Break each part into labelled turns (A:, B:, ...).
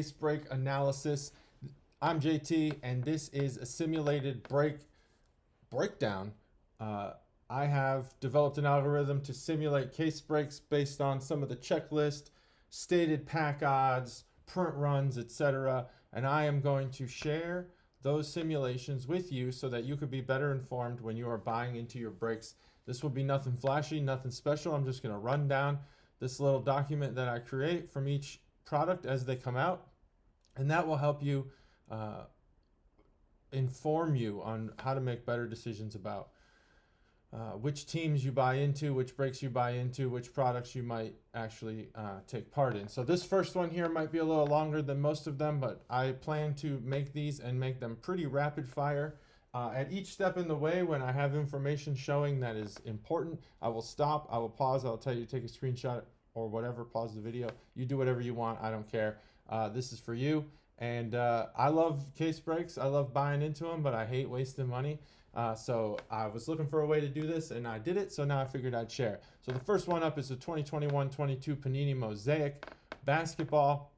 A: Case break analysis. I'm JT, and this is a simulated breakdown. Uh, I have developed an algorithm to simulate case breaks based on some of the checklist, stated pack odds, print runs, etc. And I am going to share those simulations with you so that you could be better informed when you are buying into your breaks. This will be nothing flashy, nothing special. I'm just going to run down this little document that I create from each product as they come out, and that will help you uh, inform you on how to make better decisions about which teams you buy into, which breaks you buy into, which products you might actually take part in. So this first one here might be a little longer than most of them, but I plan to make these and make them pretty rapid fire. At each step in the way, when I have information showing that is important, I will stop, I will pause, I'll tell you to take a screenshot or whatever, pause the video. You do whatever you want, I don't care. This is for you. And I love case breaks. I love buying into them, but I hate wasting money. So I was looking for a way to do this, and I did it. So now I figured I'd share. So the first one up is the 2021-22 Panini Mosaic basketball.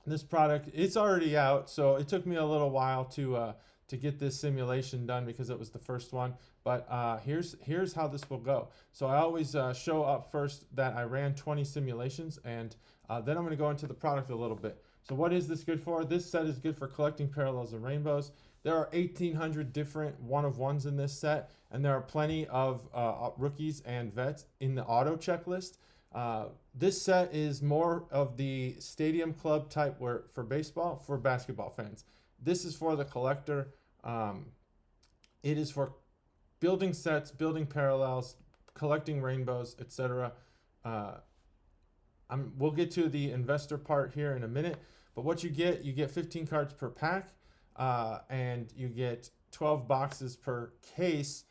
A: This product, it's already out, so it took me a little while to get this simulation done because it was the first one. But here's how this will go. So I always show up first that I ran 20 simulations, and then I'm going to go into the product a little bit. So what is this good for? This set is good for collecting parallels and rainbows. There are 1,800 different one-of-ones in this set, and there are plenty of rookies and vets in the auto checklist. This set is more of the stadium club type where for baseball, for basketball fans. This is for the collector. It is for building sets, building parallels, collecting rainbows, etc. We'll get to the investor part here in a minute, but what you get 15 cards per pack, and you get 12 boxes per case.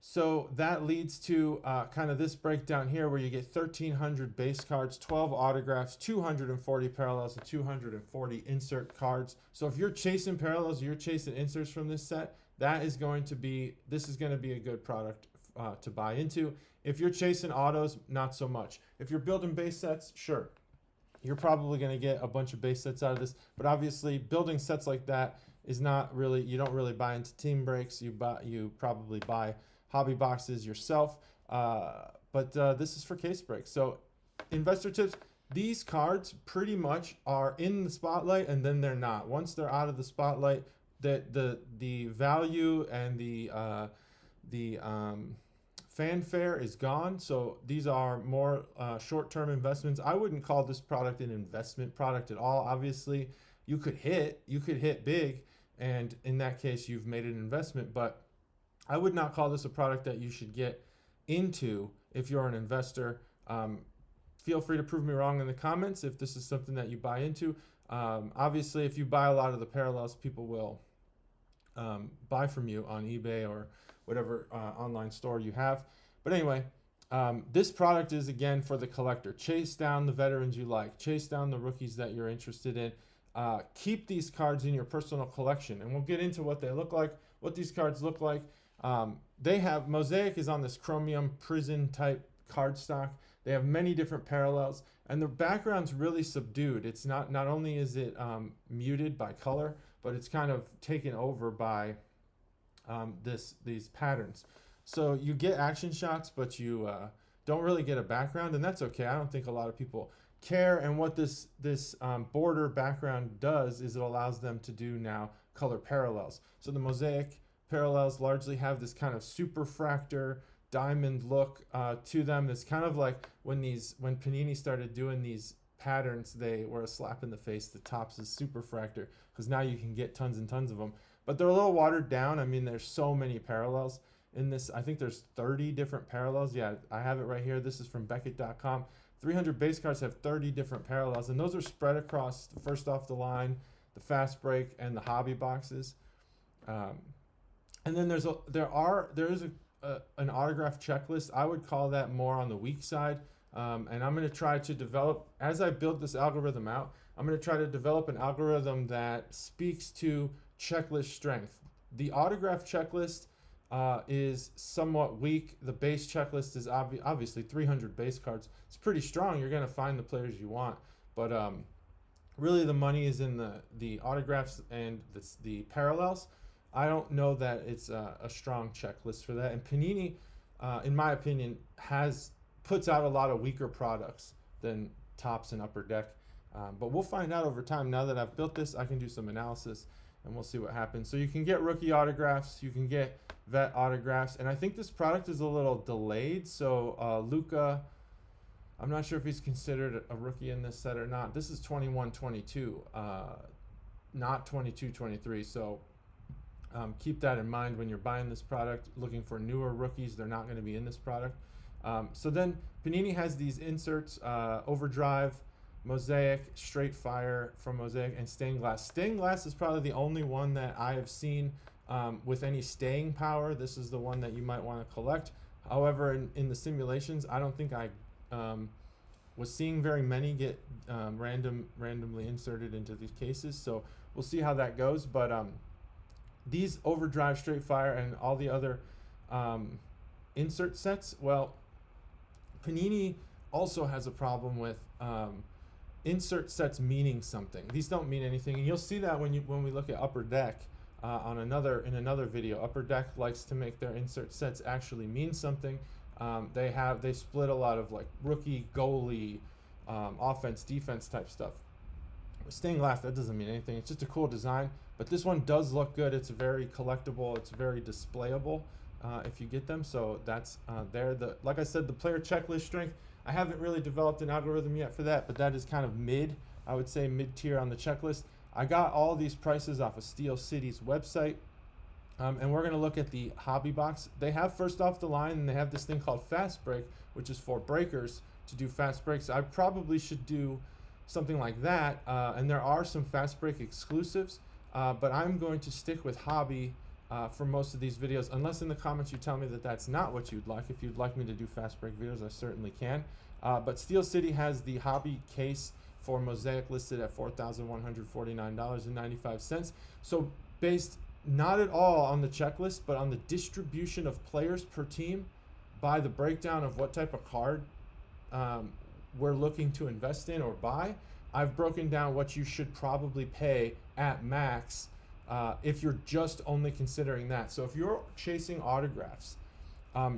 A: So that leads to kind of this breakdown here where you get 1,300 base cards, 12 autographs, 240 parallels, and 240 insert cards. So if you're chasing parallels, you're chasing inserts from this set, this is going to be a good product to buy into. If you're chasing autos, not so much. If you're building base sets, sure, you're probably going to get a bunch of base sets out of this. But obviously, building sets like that is not really, you don't really buy into team breaks. You probably buy hobby boxes yourself. But this is for case breaks. So investor tips, these cards pretty much are in the spotlight and then they're not. Once they're out of the spotlight, the value and the fanfare is gone. So these are more short-term investments. I wouldn't call this product an investment product at all. Obviously, you could hit big, and in that case, you've made an investment. But I would not call this a product that you should get into if you're an investor. Feel free to prove me wrong in the comments if this is something that you buy into. Obviously, if you buy a lot of the parallels, people will buy from you on eBay or whatever online store you have. But anyway, this product is, again, for the collector. Chase down the veterans you like. Chase down the rookies that you're interested in. Keep these cards in your personal collection. And we'll get into what they look like, what these cards look like. Mosaic is on this chromium prison type cardstock. They have many different parallels, and the background's really subdued. It's not only is it muted by color, but it's kind of taken over by these patterns. So you get action shots, but you don't really get a background, and that's okay. I don't think a lot of people care. And what this border background does is it allows them to do now color parallels. So the Mosaic parallels largely have this kind of superfractor diamond look to them. It's kind of like when Panini started doing these patterns, they were a slap in the face. The tops is superfractor because now you can get tons and tons of them. But they're a little watered down. I mean, there's so many parallels in this. I think there's 30 different parallels. Yeah, I have it right here. This is from Beckett.com. 300 base cards have 30 different parallels, and those are spread across the first off the line, the fast break, and the hobby boxes. And then there is an autograph checklist. I would call that more on the weak side. And I'm going to try to develop, as I build this algorithm out, I'm going to try to develop an algorithm that speaks to checklist strength. The autograph checklist is somewhat weak. The base checklist is obviously 300 base cards. It's pretty strong. You're going to find the players you want. But Really, the money is in the autographs and the parallels. I don't know that it's a strong checklist for that. And Panini, in my opinion, puts out a lot of weaker products than Topps and Upper Deck. But we'll find out over time. Now that I've built this, I can do some analysis and we'll see what happens. So you can get rookie autographs, you can get vet autographs, and I think this product is a little delayed. So Luca, I'm not sure if he's considered a rookie in this set or not. This is 21-22, not 22-23. So keep that in mind when you're buying this product. Looking for newer rookies, they're not going to be in this product. So then Panini has these inserts, Overdrive, Mosaic, Straight Fire from Mosaic, and Stained Glass. Stained Glass is probably the only one that I have seen with any staying power. This is the one that you might want to collect. However, in the simulations, I don't think I was seeing very many get randomly inserted into these cases. So we'll see how that goes. But these Overdrive, Straight Fire, and all the other insert sets, well, Panini also has a problem with insert sets meaning something. These don't mean anything, and you'll see that when we look at Upper Deck in another video. Upper Deck likes to make their insert sets actually mean something. They split a lot of like rookie, goalie, offense, defense type stuff. Stained glass, that doesn't mean anything. It's just a cool design, but this one does look good. It's very collectible. It's very displayable if you get them. So that's there. Like I said, the player checklist strength, I haven't really developed an algorithm yet for that, but that is kind of I would say mid-tier on the checklist. I got all these prices off of Steel City's website, and we're going to look at the hobby box. They have first off the line, and they have this thing called Fast Break, which is for breakers to do fast breaks. I probably should do something like that, and there are some Fast Break exclusives, but I'm going to stick with hobby for most of these videos, unless in the comments you tell me that that's not what you'd like. If you'd like me to do Fast Break videos, I certainly can. But Steel City has the hobby case for Mosaic listed at $4,149.95. So based not at all on the checklist, but on the distribution of players per team by the breakdown of what type of card we're looking to invest in or buy, I've broken down what you should probably pay at max if you're just only considering that. So if you're chasing autographs,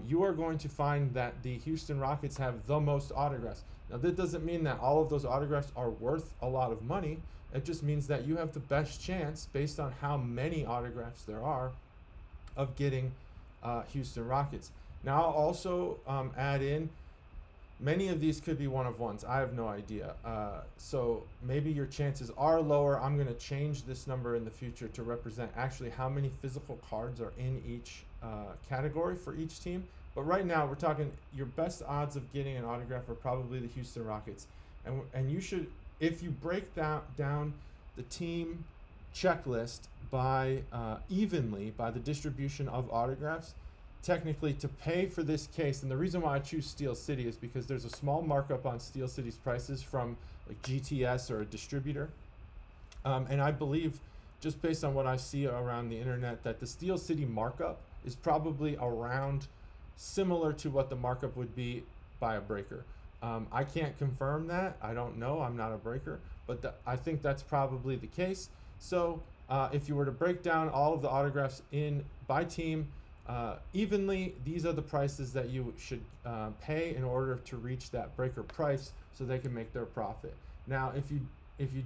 A: you are going to find that the Houston Rockets have the most autographs. Now, that doesn't mean that all of those autographs are worth a lot of money. It just means that you have the best chance, based on how many autographs there are, of getting Houston Rockets. Now, I'll also add in, many of these could be one-of-ones. I have no idea. So maybe your chances are lower. I'm going to change this number in the future to represent actually how many physical cards are in each category for each team. But right now, we're talking your best odds of getting an autograph are probably the Houston Rockets. And you should, if you break down the team checklist by evenly by the distribution of autographs, technically to pay for this case, and the reason why I choose Steel City is because there's a small markup on Steel City's prices from like GTS or a distributor. And I believe, just based on what I see around the internet, that the Steel City markup is probably around similar to what the markup would be by a breaker. I can't confirm that. I don't know. I'm not a breaker, but I think that's probably the case. So if you were to break down all of the autographs by team evenly, these are the prices that you should pay in order to reach that breaker price so they can make their profit. Now, if you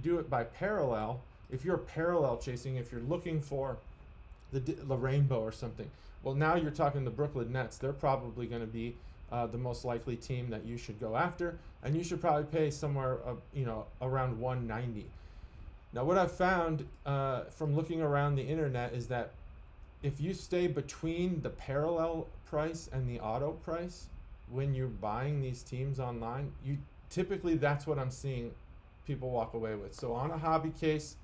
A: do it by parallel, if you're parallel chasing, if you're looking for the rainbow or something, well, now you're talking the Brooklyn Nets. They're probably going to be the most likely team that you should go after, and you should probably pay somewhere around 190. Now, what I've found from looking around the internet is that if you stay between the parallel price and the auto price when you're buying these teams online, typically that's what I'm seeing people walk away with. So on a hobby case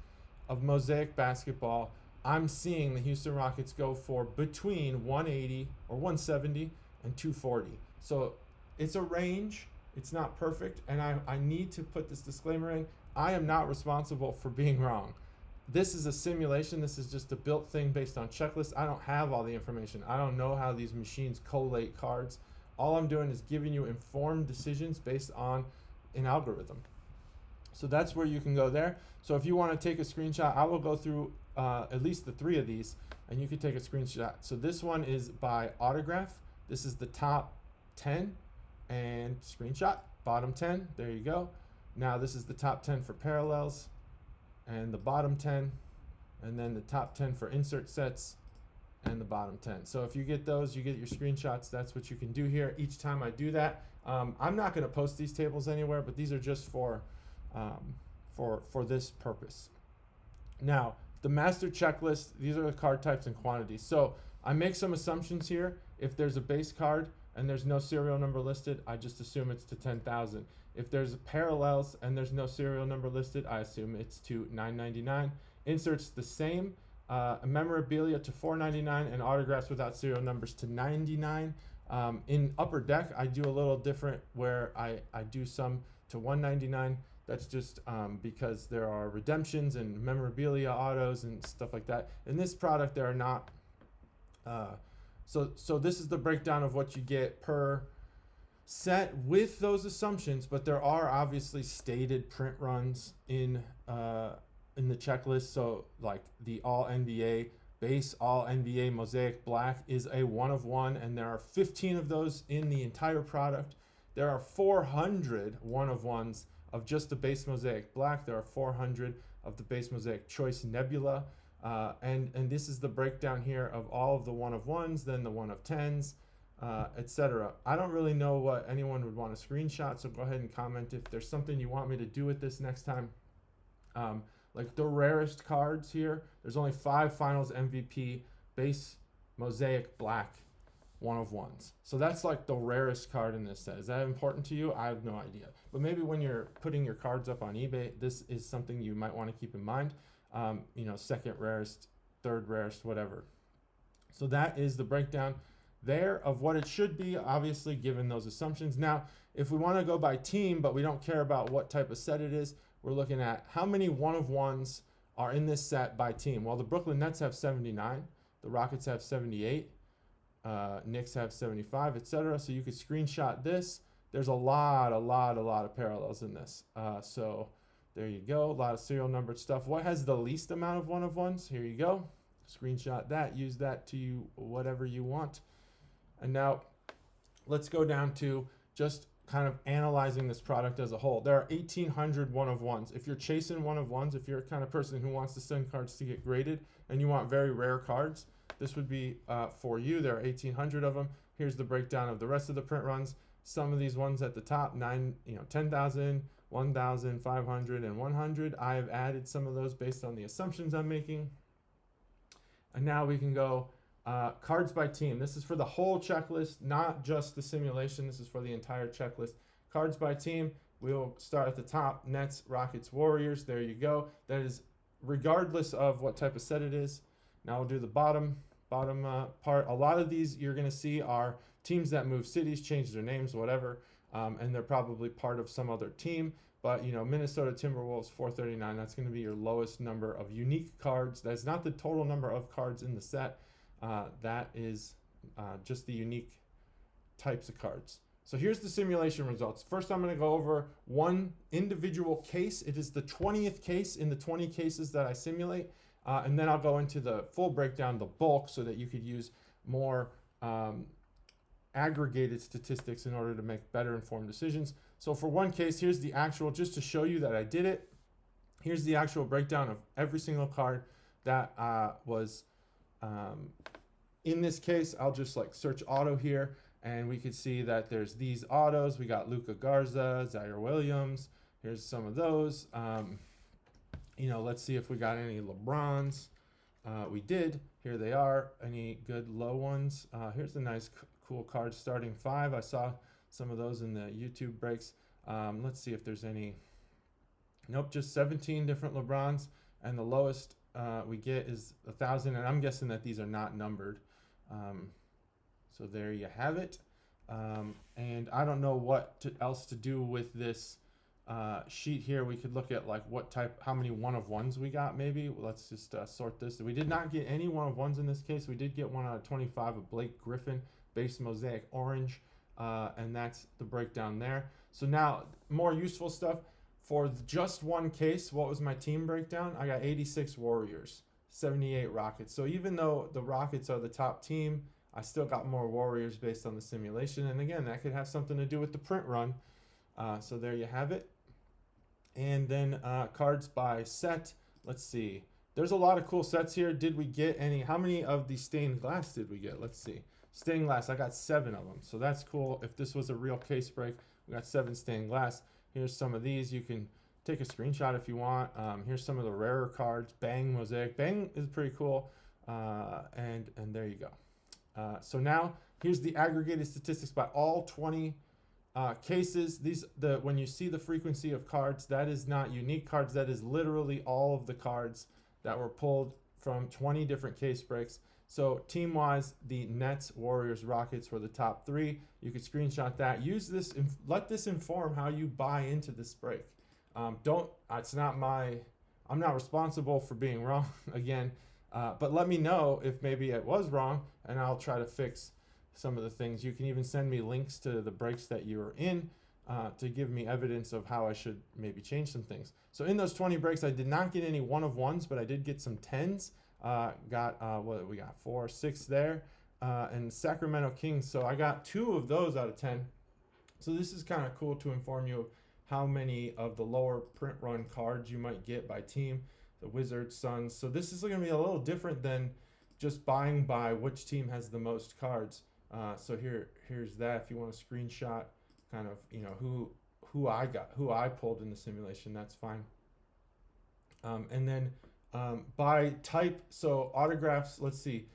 A: of Mosaic basketball, I'm seeing the Houston Rockets go for between 180 or 170 and 240. So it's a range. It's not perfect. And I need to put this disclaimer in. I am not responsible for being wrong. This is a simulation. This is just a built thing based on checklists. I don't have all the information. I don't know how these machines collate cards. All I'm doing is giving you informed decisions based on an algorithm. So that's where you can go there. So if you want to take a screenshot, I will go through at least the 3 of these, and you can take a screenshot. So this one is by autograph. This is the top 10, and screenshot, bottom 10, there you go. Now this is the top 10 for parallels, and the bottom 10, and then the top 10 for insert sets, and the bottom 10. So if you get those, you get your screenshots. That's what you can do here. Each time I do that, I'm not going to post these tables anywhere, but these are just for this purpose. Now, the master checklist, these are the card types and quantities. So I make some assumptions here. If there's a base card and there's no serial number listed, I just assume it's to 10,000. If there's parallels and there's no serial number listed, I assume it's to $9.99. Inserts the same. Memorabilia to $4.99, and autographs without serial numbers to $99. In Upper Deck, I do a little different where I do some to $1.99. That's just because there are redemptions and memorabilia autos and stuff like that. In this product, there are not. So this is the breakdown of what you get per set with those assumptions, but there are obviously stated print runs in the checklist. So like the All NBA base, All NBA Mosaic Black is a 1 of 1, and there are 15 of those in the entire product. There are 400 1 of 1s of just the base Mosaic Black. There are 400 of the base Mosaic Choice Nebula. And this is the breakdown here of all of the 1 of 1s, then the 1 of 10s, etc. I don't really know what anyone would want to screenshot, so go ahead and comment if there's something you want me to do with this next time. Like the rarest cards here, there's only 5 Finals MVP base Mosaic Black 1 of 1s. So that's like the rarest card in this set. Is that important to you? I have no idea. But maybe when you're putting your cards up on eBay, this is something you might want to keep in mind. Second rarest, third rarest, whatever. So that is the breakdown there of what it should be, obviously, given those assumptions. Now, if we want to go by team, but we don't care about what type of set it is, we're looking at how many 1 of 1s are in this set by team. Well, the Brooklyn Nets have 79, the Rockets have 78, Knicks have 75, etc. So you could screenshot this. There's a lot of parallels in this. So there you go, a lot of serial numbered stuff. What has the least amount of 1 of 1s? Here you go. Screenshot that, use that to whatever you want. And now let's go down to just kind of analyzing this product as a whole. There are 1,800 1 of 1s. If you're chasing 1 of 1s, if you're the kind of person who wants to send cards to get graded and you want very rare cards, this would be for you. There are 1,800 of them. Here's the breakdown of the rest of the print runs. Some of these ones at the top, 10,000, 1,000, 500, and 100. I have added some of those based on the assumptions I'm making. And now we can go cards by team. This is for the whole checklist, not just the simulation. This is for the entire checklist. Cards by team. We'll start at the top. Nets, Rockets, Warriors. There you go. That is regardless of what type of set it is. Now we'll do the bottom part. A lot of these you're going to see are teams that move cities, change their names, whatever, and they're probably part of some other team. But, Minnesota Timberwolves, 439, that's going to be your lowest number of unique cards. That's not the total number of cards in the set. That is just the unique types of cards. So here's the simulation results. First, I'm going to go over one individual case. It is the 20th case in the 20 cases that I simulate. And then I'll go into the full breakdown, the bulk, so that you could use more aggregated statistics in order to make better informed decisions. So for one case, here's the actual, just to show you that I did it. Here's the actual breakdown of every single card that was in this case. I'll just search auto here, and we could see that there's these autos. We got Luka Garza, Zaire Williams. Here's some of those. Let's see if we got any LeBrons. We did. Here they are. Any good low ones? Here's a nice, cool card, starting 5. I saw some of those in the YouTube breaks. Let's see if there's any. Nope, just 17 different LeBrons, and the lowest we get is 1,000, and I'm guessing that these are not numbered. So there you have it. And I don't know what else to do with this sheet here. We could look at how many 1 of 1s we got maybe. Let's just sort this. We did not get any 1 of 1s in this case. We did get 1 out of 25 of Blake Griffin, base Mosaic Orange, and that's the breakdown there. So now more useful stuff. For just one case, what was my team breakdown? I got 86 Warriors, 78 Rockets. So even though the Rockets are the top team, I still got more Warriors based on the simulation. And again, that could have something to do with the print run. So there you have it. And then cards by set. Let's see. There's a lot of cool sets here. Did we get any? How many of the stained glass did we get? Let's see. Stained glass, I got 7 of them. So that's cool. If this was a real case break, we got 7 stained glass. Here's some of these. You can take a screenshot if you want. Here's some of the rarer cards. Bang, Mosaic. Bang is pretty cool. And there you go. So now here's the aggregated statistics by all 20 cases. When you see the frequency of cards, that is not unique cards. That is literally all of the cards that were pulled from 20 different case breaks. So team-wise, the Nets, Warriors, Rockets were the top 3. You could screenshot that. Use this. Let this inform how you buy into this break. It's not I'm not responsible for being wrong again. But let me know if maybe it was wrong, and I'll try to fix some of the things. You can even send me links to the breaks that you were in to give me evidence of how I should maybe change some things. So in those 20 breaks, I did not get any 1-of-1s, but I did get some 10s. What we got? 4, 6 there, and Sacramento Kings. So I got 2 of those out of 10. So this is kind of cool to inform you of how many of the lower print run cards you might get by team. The Wizards, Suns. So this is going to be a little different than just buying by which team has the most cards. So here's that. If you want to screenshot, kind of who I pulled in the simulation, that's fine. And then by type, so autographs. Let's see.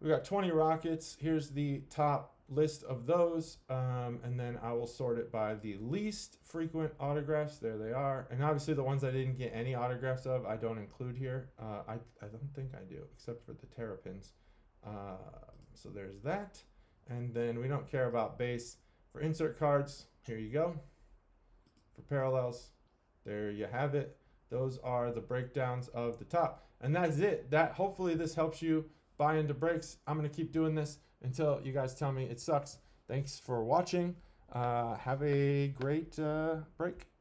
A: We got 20 Rockets. Here's the top list of those, and then I will sort it by the least frequent autographs. There they are. And obviously the ones I didn't get any autographs of, I don't include here. I don't think I do, except for the Terrapins. So there's that. And then we don't care about base. For insert cards, here you go. For parallels, there you have it. Those are the breakdowns of the top. And that's it. Hopefully this helps you buy into breaks. I'm going to keep doing this until you guys tell me it sucks. Thanks for watching. Have a great break.